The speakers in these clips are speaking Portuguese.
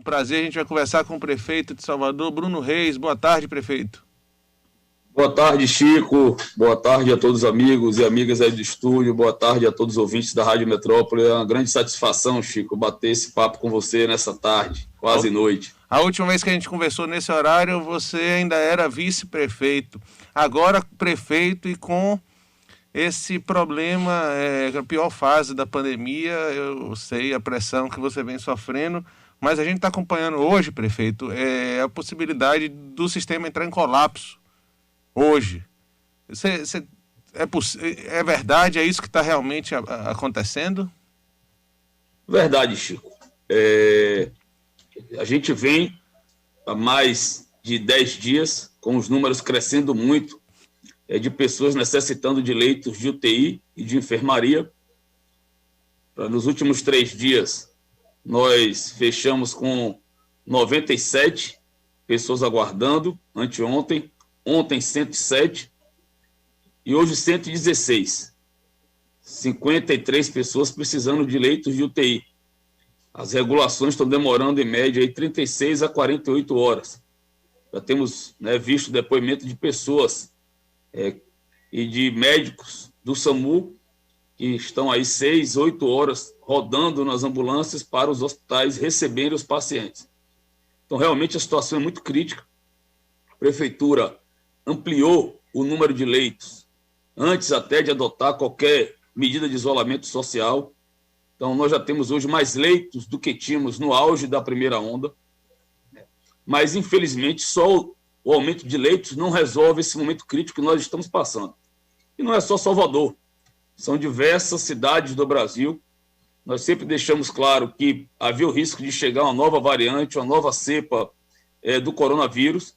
prazer. A gente vai conversar com o prefeito de Salvador, Bruno Reis. Boa tarde, prefeito. Boa tarde, Chico. Boa tarde a todos os amigos e amigas aí do estúdio. Boa tarde a todos os ouvintes da Rádio Metrópole. É uma grande satisfação, Chico, bater esse papo com você nessa tarde, quase noite. A última vez que a gente conversou nesse horário, você ainda era vice-prefeito. Agora, prefeito, e com esse problema, a pior fase da pandemia, eu sei a pressão que você vem sofrendo, mas a gente está acompanhando hoje, prefeito, a possibilidade do sistema entrar em colapso. Hoje, é verdade? É isso que está realmente acontecendo? Verdade, Chico. A gente vem há mais de 10 dias com os números crescendo muito de pessoas necessitando de leitos de UTI e de enfermaria. Nos últimos 3 dias, nós fechamos com 97 pessoas aguardando, anteontem, ontem 107 e hoje 116. 53 pessoas precisando de leitos de UTI. As regulações estão demorando em média aí 36 a 48 horas. Já temos visto depoimento de pessoas e de médicos do SAMU que estão aí 6, 8 horas rodando nas ambulâncias para os hospitais receberem os pacientes. Então, realmente, a situação é muito crítica. A prefeitura ampliou o número de leitos antes até de adotar qualquer medida de isolamento social. Então, nós já temos hoje mais leitos do que tínhamos no auge da primeira onda. Mas, infelizmente, só o aumento de leitos não resolve esse momento crítico que nós estamos passando. E não é só Salvador, são diversas cidades do Brasil. Nós sempre deixamos claro que havia o risco de chegar uma nova variante, uma nova cepa do coronavírus.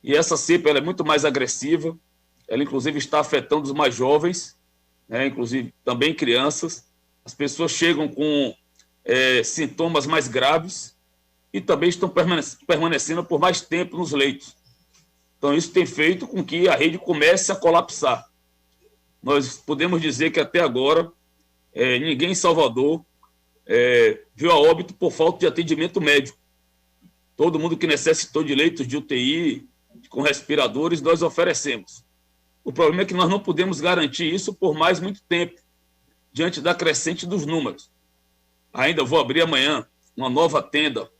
E essa cepa ela é muito mais agressiva, ela inclusive está afetando os mais jovens, inclusive também crianças. As pessoas chegam com sintomas mais graves e também estão permanecendo por mais tempo nos leitos. Então isso tem feito com que a rede comece a colapsar. Nós podemos dizer que até agora ninguém em Salvador viu a óbito por falta de atendimento médico. Todo mundo que necessitou de leitos de UTI, com respiradores, nós oferecemos. O problema é que nós não podemos garantir isso por mais muito tempo, diante da crescente dos números. Ainda vou abrir amanhã uma nova tenda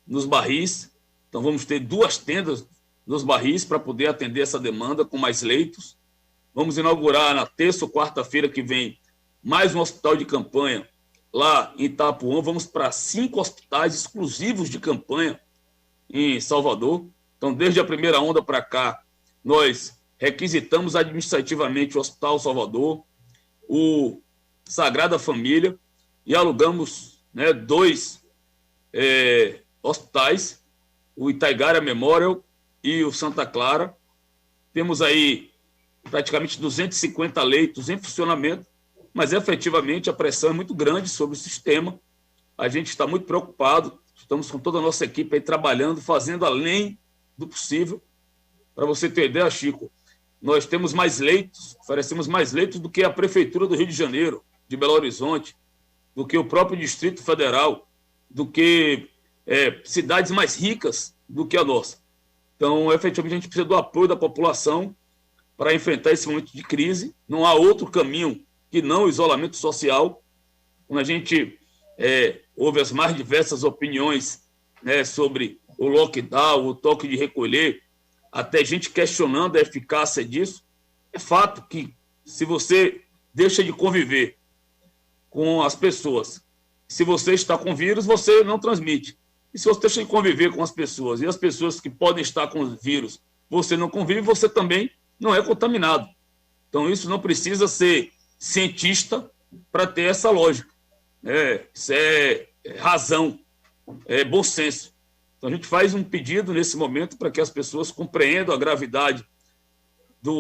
nos Barris, então vamos ter 2 tendas nos Barris para poder atender essa demanda com mais leitos. Vamos inaugurar na terça ou quarta-feira que vem mais um hospital de campanha lá em Itapuã. Vamos para 5 hospitais exclusivos de campanha em Salvador. Então, desde a primeira onda para cá, nós requisitamos administrativamente o Hospital Salvador, o Sagrada Família, e alugamos 2 hospitais, o Itaigara Memorial e o Santa Clara. Temos aí praticamente 250 leitos em funcionamento, mas efetivamente a pressão é muito grande sobre o sistema. A gente está muito preocupado, estamos com toda a nossa equipe aí trabalhando, fazendo além do possível. Para você ter ideia, Chico, nós temos mais leitos, oferecemos mais leitos do que a Prefeitura do Rio de Janeiro, de Belo Horizonte, do que o próprio Distrito Federal, do que cidades mais ricas do que a nossa. Então, efetivamente, a gente precisa do apoio da população para enfrentar esse momento de crise. Não há outro caminho que não o isolamento social. Quando a gente ouve as mais diversas opiniões sobre o lockdown, o toque de recolher, até gente questionando a eficácia disso, é fato que se você deixa de conviver com as pessoas, se você está com vírus, você não transmite. E se você deixa de conviver com as pessoas, e as pessoas que podem estar com o vírus, você não convive, você também não é contaminado. Então, isso não precisa ser cientista para ter essa lógica. Isso é razão, é bom senso. Então, a gente faz um pedido nesse momento para que as pessoas compreendam a gravidade da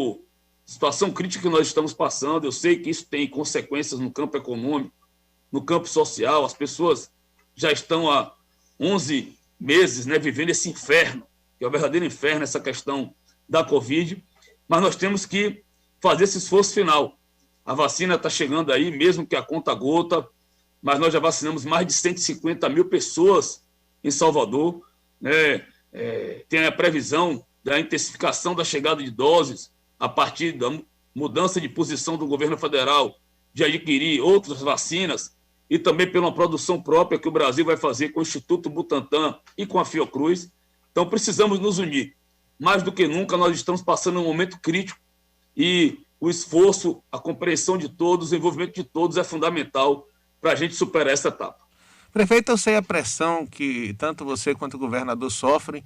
situação crítica que nós estamos passando. Eu sei que isso tem consequências no campo econômico, no campo social. As pessoas já estão há 11 meses vivendo esse inferno, que é o verdadeiro inferno, essa questão da Covid. Mas nós temos que fazer esse esforço final. A vacina está chegando aí, mesmo que a conta gota, mas nós já vacinamos mais de 150 mil pessoas em Salvador, né? Tem a previsão da intensificação da chegada de doses a partir da mudança de posição do governo federal de adquirir outras vacinas e também pela produção própria que o Brasil vai fazer com o Instituto Butantan e com a Fiocruz. Então, precisamos nos unir. Mais do que nunca, nós estamos passando um momento crítico e o esforço, a compreensão de todos, o envolvimento de todos é fundamental para a gente superar essa etapa. Prefeito, eu sei a pressão que tanto você quanto o governador sofrem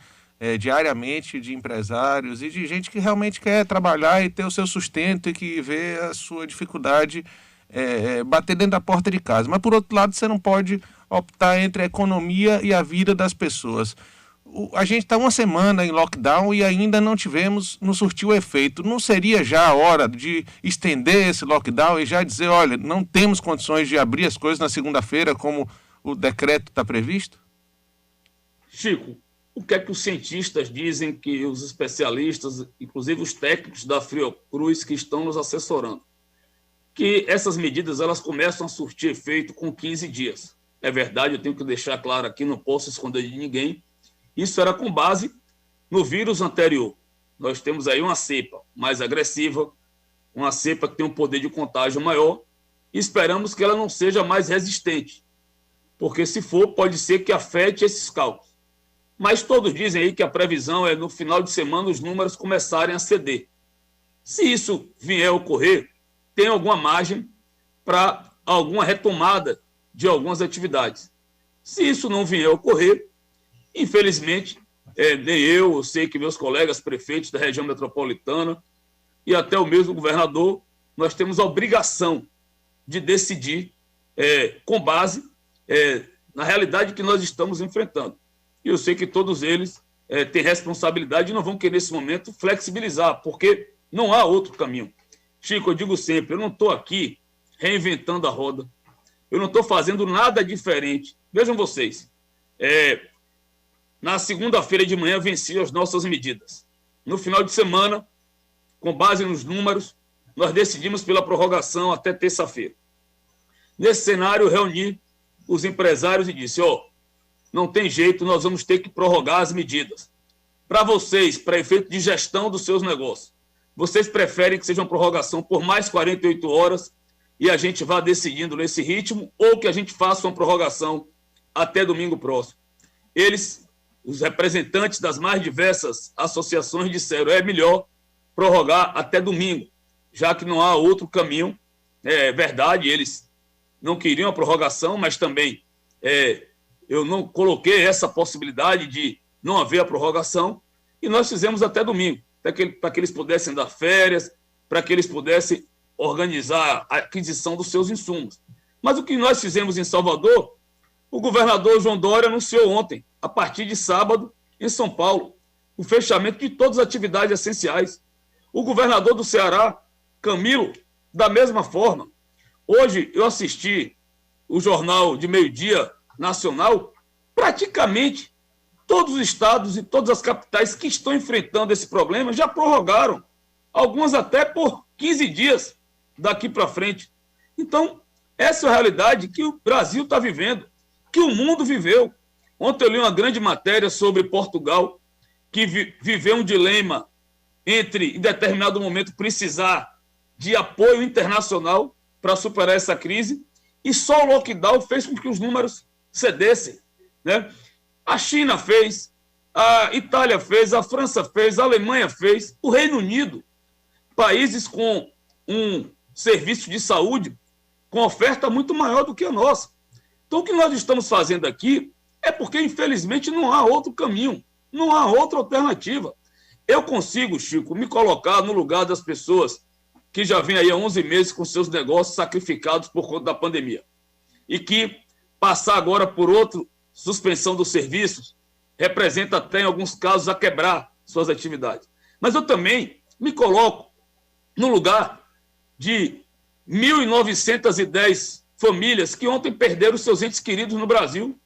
diariamente de empresários e de gente que realmente quer trabalhar e ter o seu sustento e que vê a sua dificuldade bater dentro da porta de casa. Mas, por outro lado, você não pode optar entre a economia e a vida das pessoas. A gente está uma semana em lockdown e ainda não surtiu efeito. Não seria já a hora de estender esse lockdown e já dizer, olha, não temos condições de abrir as coisas na segunda-feira como o decreto está previsto? Chico, o que é que os cientistas dizem, que os especialistas, inclusive os técnicos da Fiocruz que estão nos assessorando? Que essas medidas elas começam a surtir efeito com 15 dias. É verdade, eu tenho que deixar claro aqui, não posso esconder de ninguém. Isso era com base no vírus anterior. Nós temos aí uma cepa mais agressiva, uma cepa que tem um poder de contágio maior, e esperamos que ela não seja mais resistente, porque se for, pode ser que afete esses cálculos. Mas todos dizem aí que a previsão é no final de semana os números começarem a ceder. Se isso vier a ocorrer, tem alguma margem para alguma retomada de algumas atividades. Se isso não vier a ocorrer, infelizmente, nem eu sei que meus colegas prefeitos da região metropolitana e até o mesmo governador, nós temos a obrigação de decidir com base na realidade que nós estamos enfrentando. E eu sei que todos eles têm responsabilidade e não vão querer, nesse momento, flexibilizar, porque não há outro caminho. Chico, eu digo sempre, eu não estou aqui reinventando a roda, eu não estou fazendo nada diferente. Vejam vocês, na segunda-feira de manhã venci as nossas medidas. No final de semana, com base nos números, nós decidimos pela prorrogação até terça-feira. Nesse cenário, eu reuni os empresários e disse, não tem jeito, nós vamos ter que prorrogar as medidas. Para vocês, para efeito de gestão dos seus negócios, vocês preferem que seja uma prorrogação por mais 48 horas e a gente vá decidindo nesse ritmo, ou que a gente faça uma prorrogação até domingo próximo? Eles, os representantes das mais diversas associações, disseram, é melhor prorrogar até domingo, já que não há outro caminho. É verdade, eles não queriam a prorrogação, mas também eu não coloquei essa possibilidade de não haver a prorrogação, e nós fizemos até domingo, para que eles pudessem dar férias, para que eles pudessem organizar a aquisição dos seus insumos. Mas o que nós fizemos em Salvador, o governador João Dória anunciou ontem, a partir de sábado, em São Paulo, o fechamento de todas as atividades essenciais. O governador do Ceará, Camilo, da mesma forma. Hoje eu assisti o jornal de meio-dia nacional, praticamente todos os estados e todas as capitais que estão enfrentando esse problema já prorrogaram, algumas até por 15 dias daqui para frente. Então, essa é a realidade que o Brasil está vivendo, que o mundo viveu. Ontem eu li uma grande matéria sobre Portugal, que viveu um dilema entre, em determinado momento, precisar de apoio internacional para superar essa crise, e só o lockdown fez com que os números cedessem, né? A China fez, a Itália fez, a França fez, a Alemanha fez, o Reino Unido, países com um serviço de saúde com oferta muito maior do que a nossa. Então, o que nós estamos fazendo aqui é porque, infelizmente, não há outro caminho, não há outra alternativa. Eu consigo, Chico, me colocar no lugar das pessoas que já vêm aí há 11 meses com seus negócios sacrificados por conta da pandemia e que passar agora por outra suspensão dos serviços representa até, em alguns casos, a quebrar suas atividades. Mas eu também me coloco no lugar de 1.910 famílias que ontem perderam seus entes queridos no Brasil,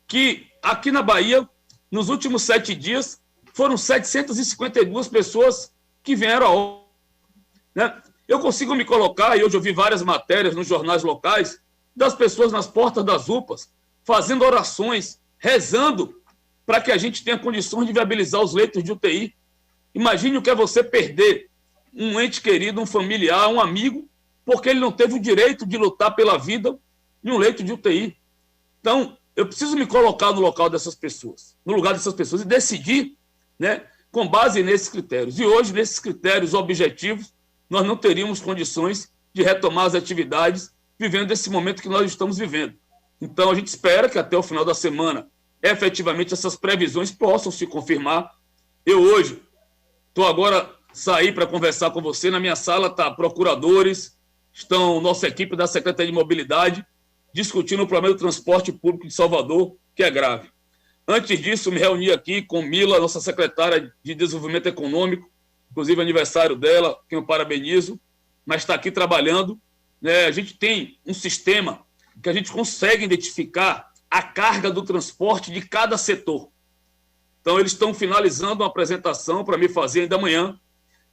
que aqui na Bahia, nos últimos 7 dias, foram 752 pessoas que vieram a óbito, né? Eu consigo me colocar, e hoje eu vi várias matérias nos jornais locais, das pessoas nas portas das UPAs, fazendo orações rezando para que a gente tenha condições de viabilizar os leitos de UTI. Imagine o que é você perder um ente querido, um familiar, um amigo, porque ele não teve o direito de lutar pela vida em um leito de UTI. Então, eu preciso me colocar no local dessas pessoas, no lugar dessas pessoas, e decidir, né, com base nesses critérios. E hoje, nesses critérios objetivos, nós não teríamos condições de retomar as atividades vivendo esse momento que nós estamos vivendo. Então, a gente espera que até o final da semana, efetivamente, essas previsões possam se confirmar. Eu hoje estou agora sair para conversar com você. Na minha sala está procuradores, estão nossa equipe da Secretaria de Mobilidade, discutindo o problema do transporte público de Salvador, que é grave. Antes disso, me reuni aqui com Mila, nossa secretária de Desenvolvimento Econômico, inclusive aniversário dela, quem eu parabenizo, mas está aqui trabalhando. Né? A gente tem um sistema que a gente consegue identificar a carga do transporte de cada setor. Então, eles estão finalizando uma apresentação para me fazer ainda amanhã,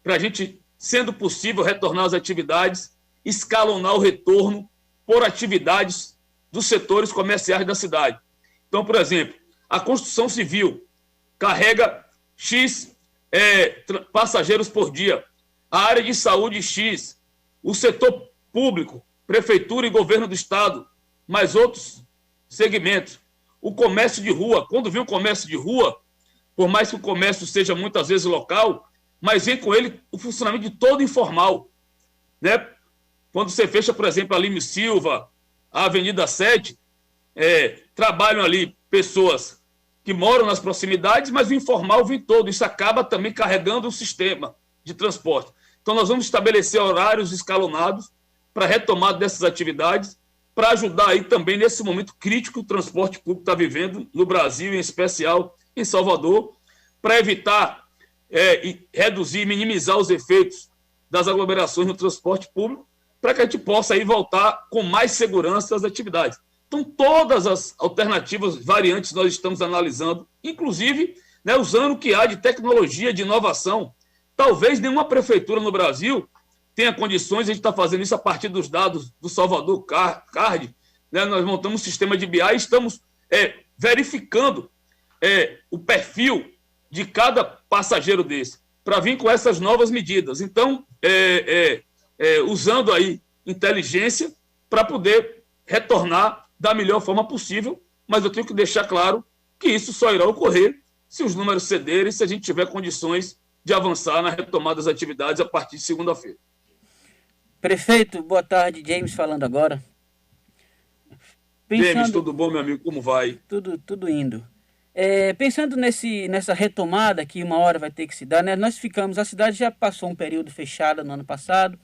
para a gente, sendo possível, retornar às atividades, escalonar o retorno por atividades dos setores comerciais da cidade. Então, por exemplo, a construção civil carrega X passageiros por dia, a área de saúde X, o setor público, prefeitura e governo do estado, mais outros segmentos. O comércio de rua, quando vem o comércio de rua, por mais que o comércio seja muitas vezes local, mas vem com ele o funcionamento de todo informal. Né? Quando você fecha, por exemplo, a Lime Silva, a Avenida 7, trabalham ali pessoas que moram nas proximidades, mas o informal vem todo. Isso acaba também carregando o sistema de transporte. Então, nós vamos estabelecer horários escalonados para a retomada dessas atividades, para ajudar aí também nesse momento crítico que o transporte público está vivendo no Brasil, em especial em Salvador, para evitar e reduzir, minimizar os efeitos das aglomerações no transporte público, para que a gente possa aí voltar com mais segurança às atividades. Então, todas as alternativas, variantes, nós estamos analisando, inclusive, né, usando o que há de tecnologia, de inovação. Talvez nenhuma prefeitura no Brasil tenha condições, a gente está fazendo isso a partir dos dados do Salvador Card, né, nós montamos um sistema de BI e estamos verificando o perfil de cada passageiro desse, para vir com essas novas medidas. Então, usando aí inteligência para poder retornar da melhor forma possível, mas eu tenho que deixar claro que isso só irá ocorrer se os números cederem, se a gente tiver condições de avançar na retomada das atividades a partir de segunda-feira. Prefeito, boa tarde. James falando agora. James, tudo bom, meu amigo? Como vai? Tudo indo. Pensando nessa retomada que uma hora vai ter que se dar, né? A cidade já passou um período fechada no ano passado,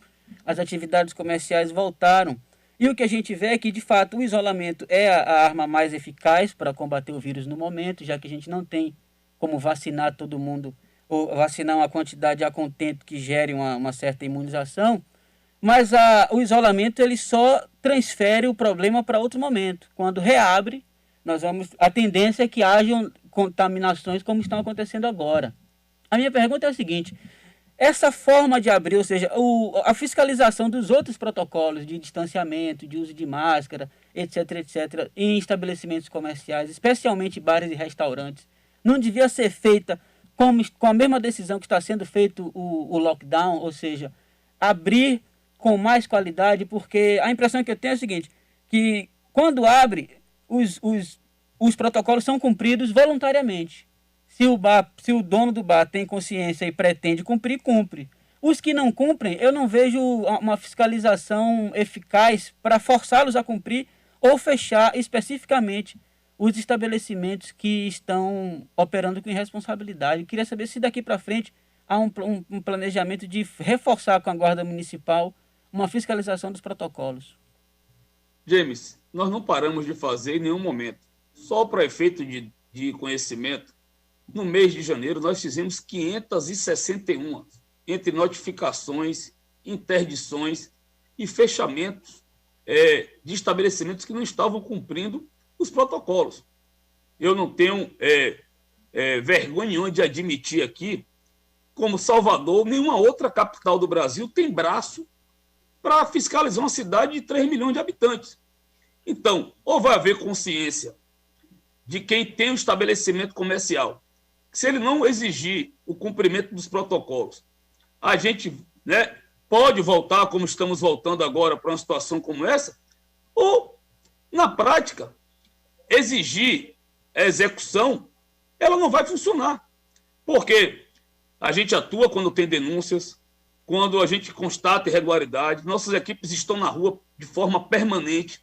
as atividades comerciais voltaram, e o que a gente vê é que, de fato, o isolamento é a arma mais eficaz para combater o vírus no momento, já que a gente não tem como vacinar todo mundo, ou vacinar uma quantidade a contento que gere uma certa imunização, mas o isolamento ele só transfere o problema para outro momento. Quando reabre, a tendência é que hajam contaminações como estão acontecendo agora. A minha pergunta é a seguinte: essa forma de abrir, ou seja, a fiscalização dos outros protocolos de distanciamento, de uso de máscara, etc., etc., em estabelecimentos comerciais, especialmente bares e restaurantes, não devia ser feita com a mesma decisão que está sendo feito o lockdown, ou seja, abrir com mais qualidade, porque a impressão que eu tenho é a seguinte, que quando abre, os protocolos são cumpridos voluntariamente. Se o dono do bar tem consciência e pretende cumprir, cumpre. Os que não cumprem, eu não vejo uma fiscalização eficaz para forçá-los a cumprir ou fechar especificamente os estabelecimentos que estão operando com irresponsabilidade. Eu queria saber se daqui para frente há um planejamento de reforçar com a Guarda Municipal uma fiscalização dos protocolos. James, nós não paramos de fazer em nenhum momento. Só para efeito de conhecimento, no mês de janeiro nós fizemos 561 entre notificações, interdições e fechamentos de estabelecimentos que não estavam cumprindo os protocolos. Eu não tenho vergonha nenhuma de admitir aqui, como Salvador, nenhuma outra capital do Brasil tem braço para fiscalizar uma cidade de 3 milhões de habitantes. Então, ou vai haver consciência de quem tem um estabelecimento comercial. Se ele não exigir o cumprimento dos protocolos, a gente, né, pode voltar, como estamos voltando agora, para uma situação como essa, ou, na prática, exigir a execução, ela não vai funcionar. Porque a gente atua quando tem denúncias, quando a gente constata irregularidade, nossas equipes estão na rua de forma permanente,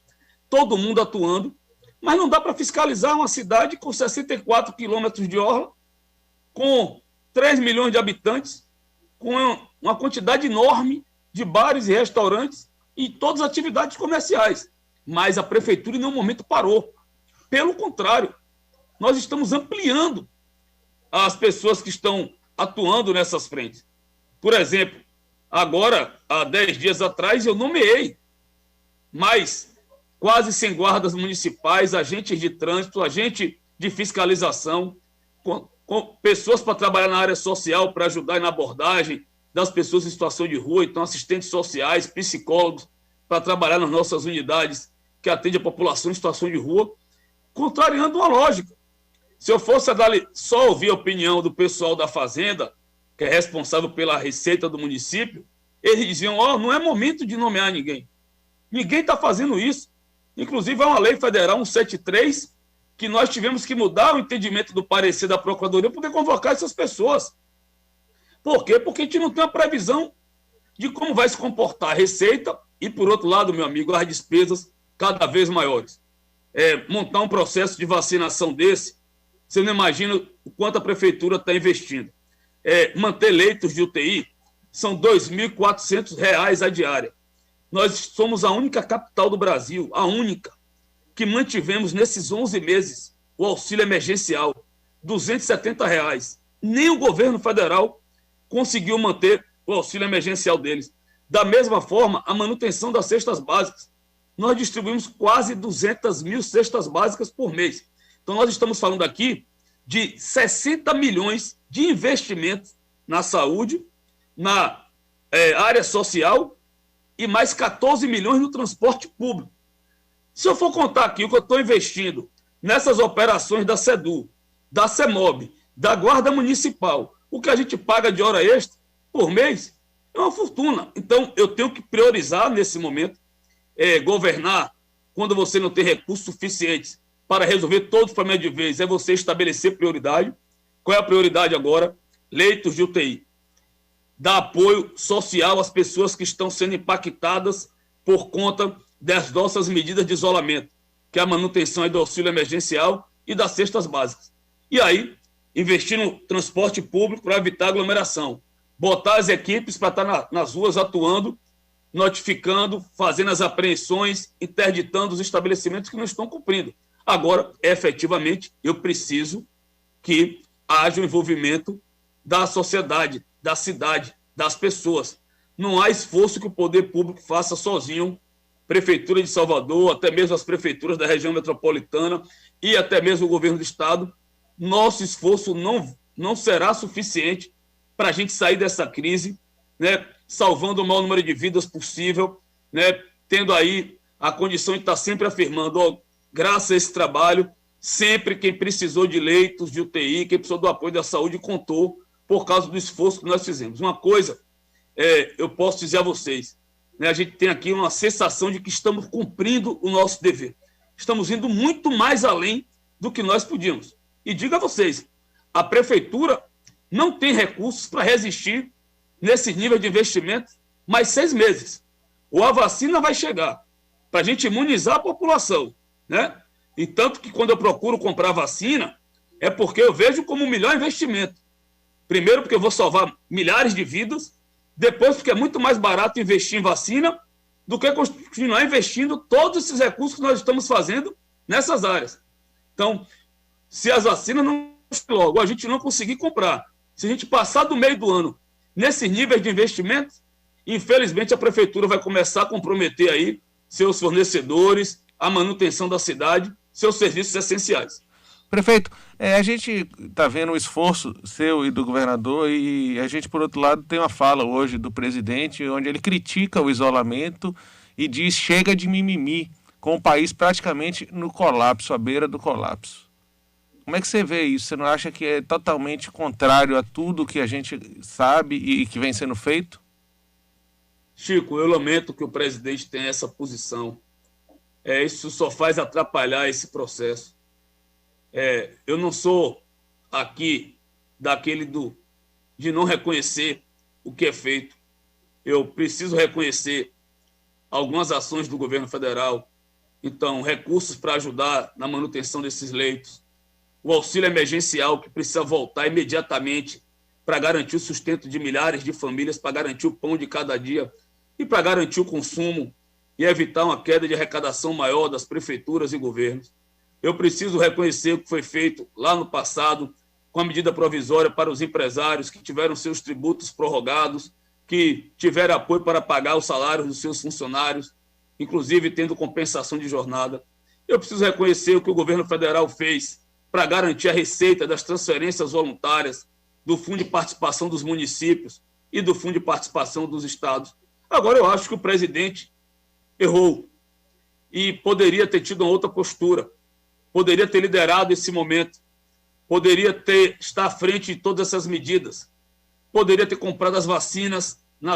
todo mundo atuando, mas não dá para fiscalizar uma cidade com 64 quilômetros de orla, com 3 milhões de habitantes, com uma quantidade enorme de bares e restaurantes e todas as atividades comerciais. Mas a prefeitura em nenhum momento parou. Pelo contrário, nós estamos ampliando as pessoas que estão atuando nessas frentes. Por exemplo, agora, há 10 dias atrás, eu nomeei mais quase 100 guardas municipais, agentes de trânsito, agente de fiscalização, com pessoas para trabalhar na área social, para ajudar na abordagem das pessoas em situação de rua, então assistentes sociais, psicólogos, para trabalhar nas nossas unidades que atendem a população em situação de rua, contrariando uma lógica. Se eu fosse só ouvir a opinião do pessoal da Fazenda, que é responsável pela receita do município, eles diziam, não é momento de nomear ninguém. Ninguém está fazendo isso. Inclusive, há uma lei federal 173, que nós tivemos que mudar o entendimento do parecer da Procuradoria para poder convocar essas pessoas. Por quê? Porque a gente não tem uma previsão de como vai se comportar a receita e, por outro lado, meu amigo, as despesas cada vez maiores. Montar um processo de vacinação desse, você não imagina o quanto a prefeitura está investindo. Manter leitos de UTI são R$ 2.400 a diária. Nós somos a única capital do Brasil, a única, que mantivemos nesses 11 meses o auxílio emergencial, R$ 270. Nem o governo federal conseguiu manter o auxílio emergencial deles. Da mesma forma, a manutenção das cestas básicas. Nós distribuímos quase 200 mil cestas básicas por mês. Então, nós estamos falando aqui de 60 milhões de investimentos na saúde, na área social e mais 14 milhões no transporte público. Se eu for contar aqui o que eu estou investindo nessas operações da SEDU, da CEMOB, da Guarda Municipal, o que a gente paga de hora extra por mês é uma fortuna. Então, eu tenho que priorizar nesse momento, governar quando você não tem recursos suficientes para resolver todos os problemas de vez, é você estabelecer prioridade. Qual é a prioridade agora? Leitos de UTI. Dar apoio social às pessoas que estão sendo impactadas por conta das nossas medidas de isolamento, que é a manutenção do auxílio emergencial e das cestas básicas. E aí, investir no transporte público para evitar aglomeração. Botar as equipes para estar nas ruas atuando, notificando, fazendo as apreensões, interditando os estabelecimentos que não estão cumprindo. Agora, efetivamente, eu preciso que haja um envolvimento da sociedade, da cidade, das pessoas. Não há esforço que o poder público faça sozinho, Prefeitura de Salvador, até mesmo as prefeituras da região metropolitana e até mesmo o governo do estado. Nosso esforço não será suficiente para a gente sair dessa crise, né, salvando o maior número de vidas possível, né, tendo aí a condição de estar sempre afirmando, graças a esse trabalho, sempre quem precisou de leitos de UTI, quem precisou do apoio da saúde, contou por causa do esforço que nós fizemos. Uma coisa, eu posso dizer a vocês, né, a gente tem aqui uma sensação de que estamos cumprindo o nosso dever. Estamos indo muito mais além do que nós podíamos. E digo a vocês, a prefeitura não tem recursos para resistir nesse nível de investimento mais 6 meses. Ou a vacina vai chegar para a gente imunizar a população, né? E tanto que quando eu procuro comprar vacina, é porque eu vejo como o melhor investimento. Primeiro, porque eu vou salvar milhares de vidas. Depois, porque é muito mais barato investir em vacina do que continuar investindo todos esses recursos que nós estamos fazendo nessas áreas. Então, se as vacinas não logo, a gente não conseguir comprar, se a gente passar do meio do ano nesses níveis de investimento, infelizmente a prefeitura vai começar a comprometer aí seus fornecedores, a manutenção da cidade, seus serviços essenciais. Prefeito, a gente está vendo o esforço seu e do governador e a gente, por outro lado, tem uma fala hoje do presidente onde ele critica o isolamento e diz chega de mimimi, com o país praticamente no colapso, à beira do colapso. Como é que você vê isso? Você não acha que é totalmente contrário a tudo que a gente sabe e que vem sendo feito? Chico, eu lamento que o presidente tenha essa posição. Isso só faz atrapalhar esse processo. Eu não sou aqui de não reconhecer o que é feito. Eu preciso reconhecer algumas ações do governo federal. Então, recursos para ajudar na manutenção desses leitos, o auxílio emergencial que precisa voltar imediatamente para garantir o sustento de milhares de famílias, para garantir o pão de cada dia e para garantir o consumo e evitar uma queda de arrecadação maior das prefeituras e governos. Eu preciso reconhecer o que foi feito lá no passado com a medida provisória para os empresários que tiveram seus tributos prorrogados, que tiveram apoio para pagar os salários dos seus funcionários, inclusive tendo compensação de jornada. Eu preciso reconhecer o que o governo federal fez para garantir a receita das transferências voluntárias do Fundo de Participação dos municípios e do Fundo de Participação dos estados. Agora, eu acho que o presidente errou e poderia ter tido uma outra postura, poderia ter liderado esse momento, poderia estar à frente de todas essas medidas, poderia ter comprado as vacinas na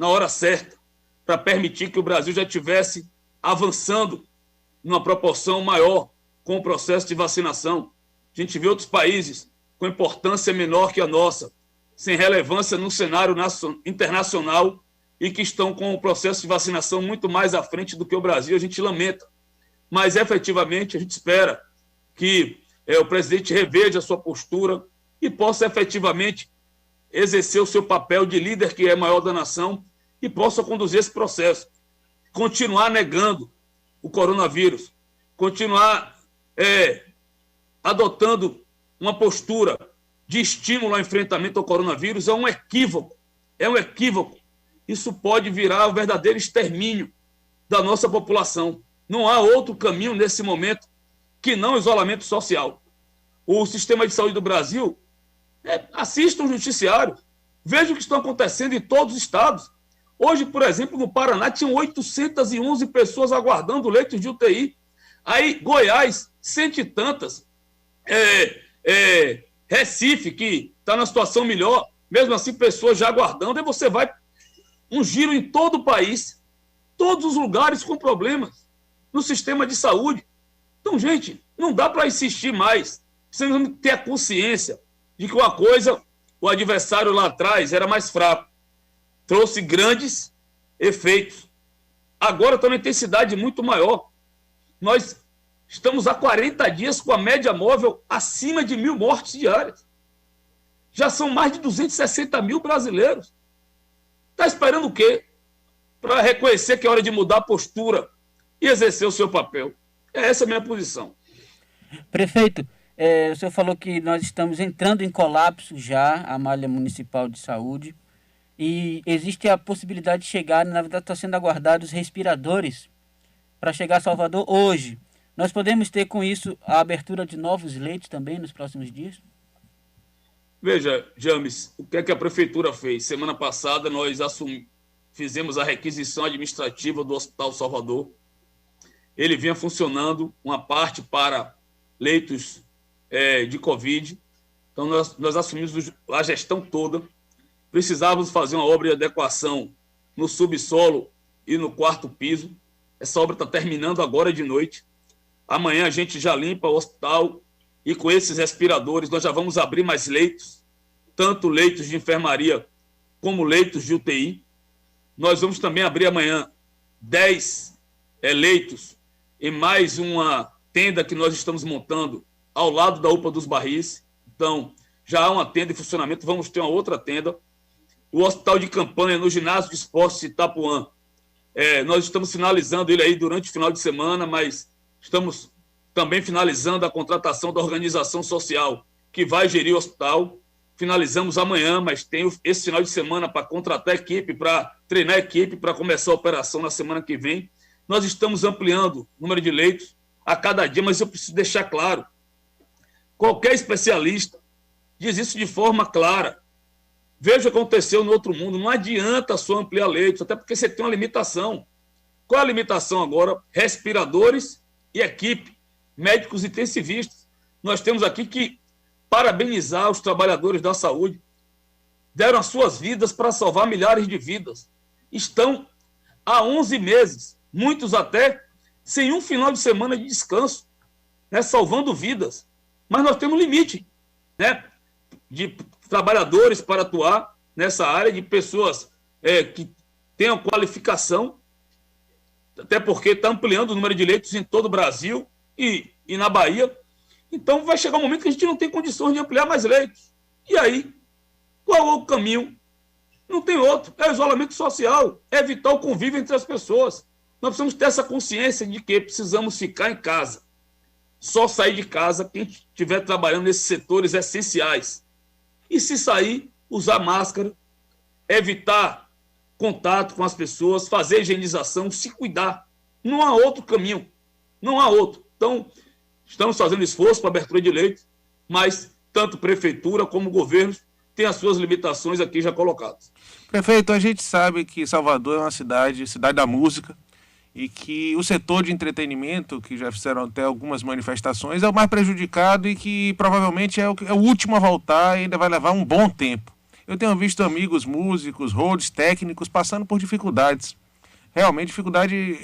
hora certa, para permitir que o Brasil já estivesse avançando numa proporção maior com o processo de vacinação. A gente vê outros países com importância menor que a nossa, sem relevância no cenário internacional e que estão com o processo de vacinação muito mais à frente do que o Brasil. A gente lamenta, mas efetivamente a gente espera que o presidente reveja a sua postura e possa efetivamente exercer o seu papel de líder que é maior da nação e possa conduzir esse processo, continuar negando o coronavírus, continuar adotando uma postura de estímulo ao enfrentamento ao coronavírus é um equívoco, Isso pode virar o verdadeiro extermínio da nossa população. Não há outro caminho nesse momento que não o isolamento social. O sistema de saúde do Brasil, assista o noticiário, veja o que está acontecendo em todos os estados. Hoje, por exemplo, no Paraná, tinham 811 pessoas aguardando leitos de UTI. Aí, Goiás, cento e tantas. Recife, que está na situação melhor, mesmo assim, pessoas já aguardando. Aí você vai um giro em todo o país, todos os lugares com problemas no sistema de saúde. Então, gente, não dá para insistir mais. Precisamos ter a consciência de que uma coisa, o adversário lá atrás era mais fraco. Trouxe grandes efeitos. Agora está uma intensidade muito maior. Nós estamos há 40 dias com a média móvel acima de 1.000 mortes diárias. Já são mais de 260 mil brasileiros. Está esperando o quê? Para reconhecer que é hora de mudar a postura e exercer o seu papel. Essa é a minha posição. Prefeito, o senhor falou que nós estamos entrando em colapso já, a malha municipal de saúde, e existe a possibilidade de chegar, na verdade está sendo aguardados respiradores para chegar a Salvador hoje. Nós podemos ter com isso a abertura de novos leitos também nos próximos dias? Veja, James, o que é que a prefeitura fez? Semana passada nós fizemos a requisição administrativa do Hospital Salvador. Ele vinha funcionando, uma parte para leitos de Covid. Então nós assumimos a gestão toda. Precisávamos fazer uma obra de adequação no subsolo e no quarto piso. Essa obra está terminando agora de noite. Amanhã a gente já limpa o hospital e com esses respiradores nós já vamos abrir mais leitos, tanto leitos de enfermaria como leitos de UTI. Nós vamos também abrir amanhã 10 leitos e mais uma tenda que nós estamos montando ao lado da UPA dos Barris. Então, já há uma tenda em funcionamento, vamos ter uma outra tenda. O hospital de campanha no ginásio de esportes de Itapuã, nós estamos finalizando ele aí durante o final de semana, mas estamos também finalizando a contratação da organização social que vai gerir o hospital. Finalizamos amanhã, mas tem esse final de semana para contratar a equipe, para treinar a equipe, para começar a operação na semana que vem. Nós estamos ampliando o número de leitos a cada dia, mas eu preciso deixar claro, qualquer especialista diz isso de forma clara. Veja o que aconteceu no outro mundo, não adianta só ampliar leitos, até porque você tem uma limitação. Qual é a limitação agora? Respiradores e equipe, médicos intensivistas. nós temos aqui que parabenizar os trabalhadores da saúde. Deram as suas vidas para salvar milhares de vidas. Estão há 11 meses, muitos até sem um final de semana de descanso, né, salvando vidas. Mas nós temos limite, né, de trabalhadores para atuar nessa área, de pessoas que tenham qualificação, até porque está ampliando o número de leitos em todo o Brasil e na Bahia. Então vai chegar um momento que a gente não tem condições de ampliar mais leitos. E aí, qual é o caminho? Não tem outro. É o isolamento social, é evitar o convívio entre as pessoas. Nós precisamos ter essa consciência de que precisamos ficar em casa. Só sair de casa quem estiver trabalhando nesses setores essenciais. E se sair, usar máscara, evitar contato com as pessoas, fazer higienização, se cuidar. Não há outro caminho. Não há outro. Então, estamos fazendo esforço para abertura de leitos, mas tanto prefeitura como governos têm as suas limitações aqui já colocadas. Prefeito, a gente sabe que Salvador é uma cidade da música, e que o setor de entretenimento, que já fizeram até algumas manifestações, é o mais prejudicado e que provavelmente é o último a voltar e ainda vai levar um bom tempo. Eu tenho visto amigos músicos, roads, técnicos passando por dificuldades. Realmente dificuldade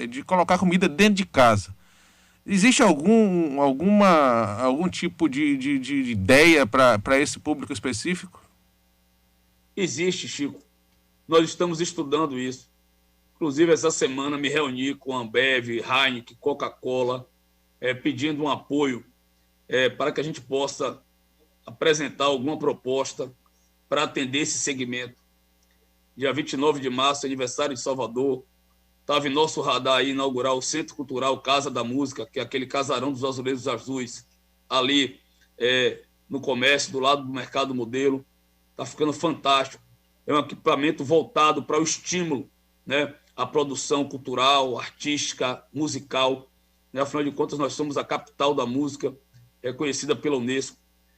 de colocar comida dentro de casa. Existe algum tipo de ideia para esse público específico? Existe, Chico. Nós estamos estudando isso. Inclusive, essa semana me reuni com a Ambev, Heineken, Coca-Cola, pedindo um apoio para que a gente possa apresentar alguma proposta para atender esse segmento. Dia 29 de março, aniversário de Salvador, estava em nosso radar aí inaugurar o Centro Cultural Casa da Música, que é aquele casarão dos Azulejos Azuis, ali no comércio, do lado do Mercado Modelo. Está ficando fantástico. É um equipamento voltado para o estímulo, né, a produção cultural, artística, musical. Né? Afinal de contas, nós somos a capital da música, conhecida pela Unesco.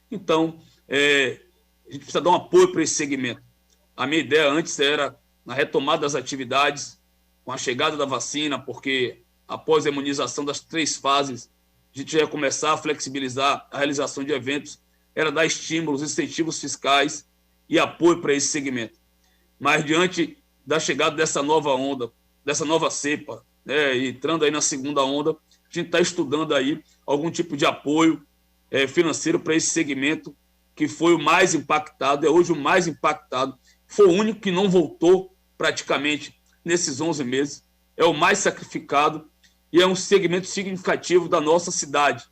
Então, a gente precisa dar um apoio para esse segmento. A minha ideia antes era, na retomada das atividades, com a chegada da vacina, porque após a imunização das 3 fases, a gente ia começar a flexibilizar a realização de eventos, era dar estímulos, incentivos fiscais e apoio para esse segmento. Mas, diante da chegada dessa nova onda, dessa nova cepa, né, entrando aí na segunda onda, a gente está estudando aí algum tipo de apoio financeiro para esse segmento que foi o mais impactado, é hoje o mais impactado, foi o único que não voltou praticamente nesses 11 meses, é o mais sacrificado e é um segmento significativo da nossa cidade.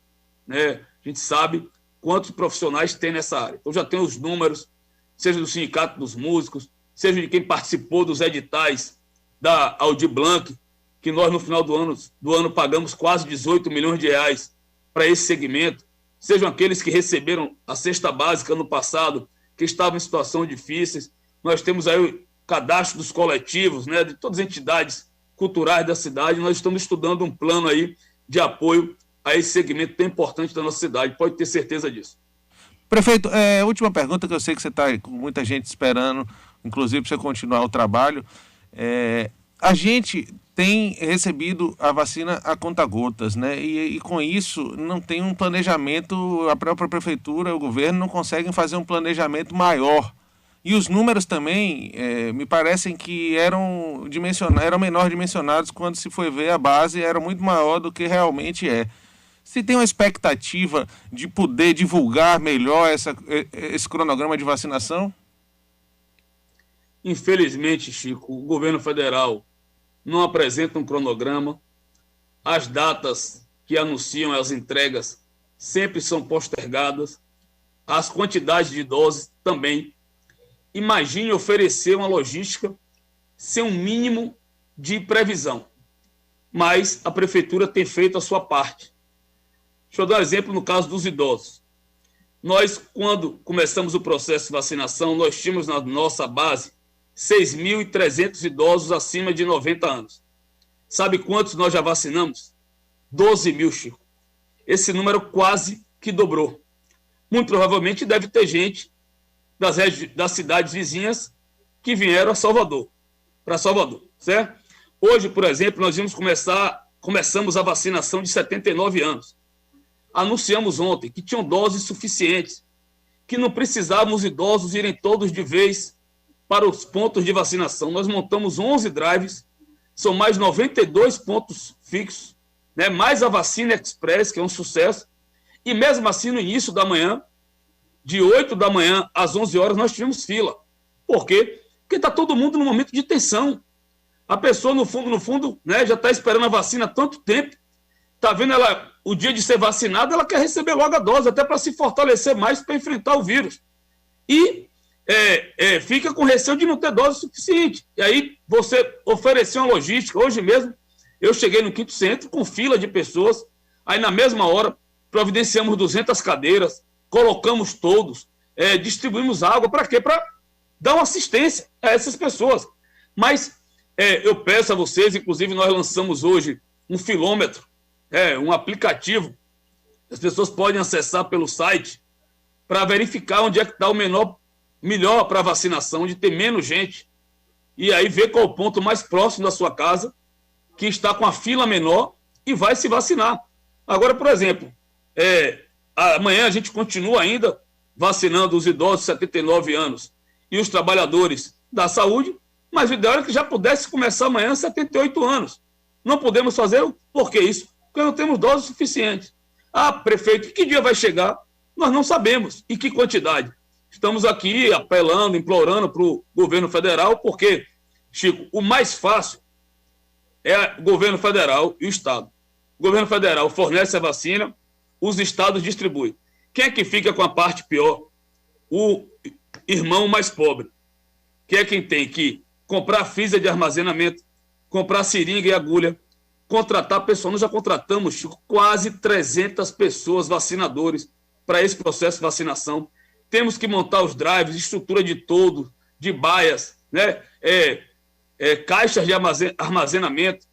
Né? A gente sabe quantos profissionais tem nessa área. Então já tem os números, seja do Sindicato dos Músicos, seja de quem participou dos editais da Aldir Blanc, que nós no final do ano pagamos quase 18 milhões de reais para esse segmento, sejam aqueles que receberam a cesta básica no passado, que estavam em situações difíceis. Nós temos aí o cadastro dos coletivos, né, de todas as entidades culturais da cidade. Nós estamos estudando um plano aí de apoio a esse segmento tão importante da nossa cidade, pode ter certeza disso. Prefeito, última pergunta, que eu sei que você está com muita gente esperando, inclusive para você continuar o trabalho. A gente tem recebido a vacina a conta-gotas, né? E com isso não tem um planejamento, a própria prefeitura, o governo não conseguem fazer um planejamento maior. E os números também me parecem que eram menor dimensionados quando se foi ver a base, era muito maior do que realmente é. Se tem uma expectativa de poder divulgar melhor esse cronograma de vacinação? Infelizmente, Chico, o governo federal não apresenta um cronograma. As datas que anunciam as entregas sempre são postergadas. As quantidades de doses também. Imagine oferecer uma logística sem um mínimo de previsão. Mas a prefeitura tem feito a sua parte. Deixa eu dar um exemplo no caso dos idosos. Nós, quando começamos o processo de vacinação, nós tínhamos na nossa base 6.300 idosos acima de 90 anos. Sabe quantos nós já vacinamos? 12 mil, Chico. Esse número quase que dobrou. Muito provavelmente deve ter gente das cidades vizinhas que vieram para Salvador, certo? Hoje, por exemplo, nós começamos a vacinação de 79 anos. anunciamos ontem que tinham doses suficientes, que não precisávamos os idosos irem todos de vez para os pontos de vacinação. Nós montamos 11 drives, são mais 92 pontos fixos, né? Mais a vacina express, que é um sucesso, e mesmo assim no início da manhã, de 8 da manhã às 11 horas, nós tivemos fila. Por quê? Porque está todo mundo no momento de tensão. A pessoa, no fundo, né, já está esperando a vacina há tanto tempo, está vendo ela, o dia de ser vacinada, ela quer receber logo a dose, até para se fortalecer mais para enfrentar o vírus. E fica com receio de não ter dose suficiente. E aí você ofereceu uma logística. Hoje mesmo, eu cheguei no Quinto Centro com fila de pessoas, aí na mesma hora providenciamos 200 cadeiras, colocamos todos, distribuímos água, para quê? Para dar uma assistência a essas pessoas. Mas eu peço a vocês, inclusive nós lançamos hoje um filômetro, um aplicativo, as pessoas podem acessar pelo site para verificar onde é que está o melhor para vacinação, de ter menos gente, e aí ver qual o ponto mais próximo da sua casa, que está com a fila menor e vai se vacinar. Agora, por exemplo, amanhã a gente continua ainda vacinando os idosos de 79 anos e os trabalhadores da saúde, mas o ideal é que já pudesse começar amanhã 78 anos. Não podemos fazer, por que isso? Porque não temos doses suficientes. Ah, prefeito, que dia vai chegar? Nós não sabemos. E que quantidade? Estamos aqui apelando, implorando para o governo federal, porque, Chico, o mais fácil é o governo federal e o Estado. O governo federal fornece a vacina, os estados distribuem. Quem é que fica com a parte pior? O irmão mais pobre, que é quem tem que comprar freezer de armazenamento, comprar seringa e agulha, contratar pessoal. Nós já contratamos, Chico, quase 300 pessoas vacinadores para esse processo de vacinação. Temos que montar os drives, estrutura de todo, de baias, né? Caixas de armazenamento,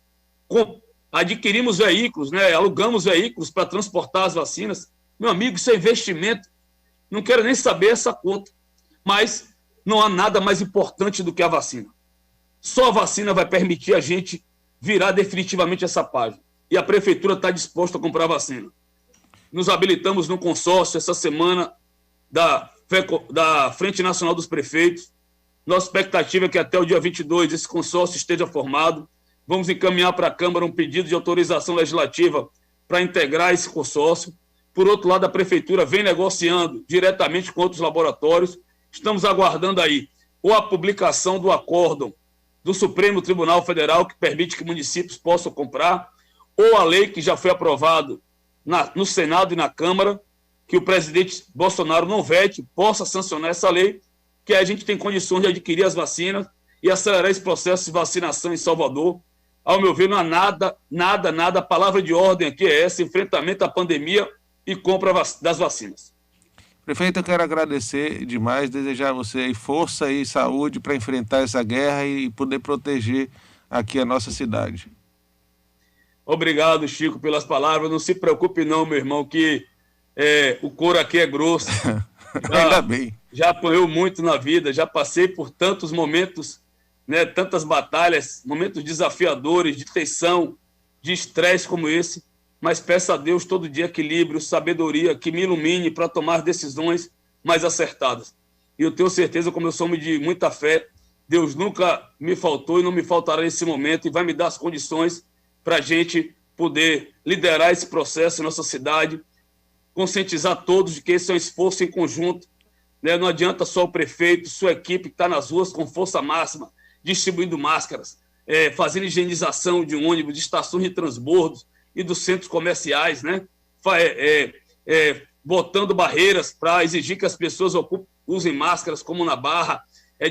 adquirimos veículos, né? Alugamos veículos para transportar as vacinas. Meu amigo, isso é investimento. Não quero nem saber essa conta. Mas não há nada mais importante do que a vacina. Só a vacina vai permitir a gente virar definitivamente essa página. E a prefeitura está disposta a comprar vacina. Nos habilitamos no consórcio essa semana da Frente Nacional dos Prefeitos. Nossa expectativa é que até o dia 22 esse consórcio esteja formado. Vamos encaminhar para a Câmara um pedido de autorização legislativa para integrar esse consórcio. Por outro lado, a Prefeitura vem negociando diretamente com outros laboratórios. Estamos aguardando aí ou a publicação do acórdão do Supremo Tribunal Federal, que permite que municípios possam comprar, ou a lei que já foi aprovada no Senado e na Câmara, que o presidente Bolsonaro não vete, possa sancionar essa lei, que a gente tem condições de adquirir as vacinas e acelerar esse processo de vacinação em Salvador. Ao meu ver, não há nada, a palavra de ordem aqui é essa: enfrentamento à pandemia e compra das vacinas. Prefeito, eu quero agradecer demais, desejar a você aí força e saúde para enfrentar essa guerra e poder proteger aqui a nossa cidade. Obrigado, Chico, pelas palavras. Não se preocupe não, meu irmão, que o couro aqui é grosso. Ainda bem. Já apanhou muito na vida, já passei por tantos momentos, né, tantas batalhas, momentos desafiadores, de tensão, de estresse como esse, mas peço a Deus todo dia equilíbrio, sabedoria, que me ilumine para tomar decisões mais acertadas. E eu tenho certeza, como eu sou homem de muita fé, Deus nunca me faltou e não me faltará nesse momento, e vai me dar as condições para a gente poder liderar esse processo em nossa cidade, conscientizar todos de que esse é um esforço em conjunto, né? Não adianta só o prefeito, sua equipe que está nas ruas com força máxima, distribuindo máscaras, fazendo higienização de ônibus, de estações de transbordos e dos centros comerciais, né? Botando barreiras para exigir que as pessoas usem máscaras, como na Barra,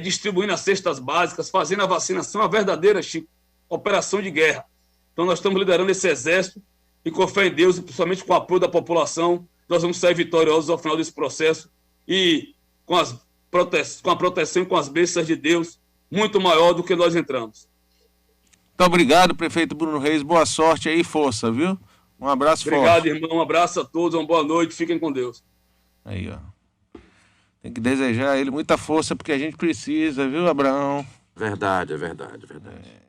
distribuindo as cestas básicas, fazendo a vacinação, a verdadeira, Chico, operação de guerra. Então nós estamos liderando esse exército e, com fé em Deus, e principalmente com o apoio da população, nós vamos sair vitoriosos ao final desse processo e com a proteção e com as bênçãos de Deus muito maior do que nós entramos. Muito obrigado, prefeito Bruno Reis. Boa sorte aí e força, viu? Um abraço forte. Obrigado, irmão. Um abraço a todos. Uma boa noite. Fiquem com Deus. Aí, ó. Tem que desejar a ele muita força, porque a gente precisa, viu, Abraão? Verdade.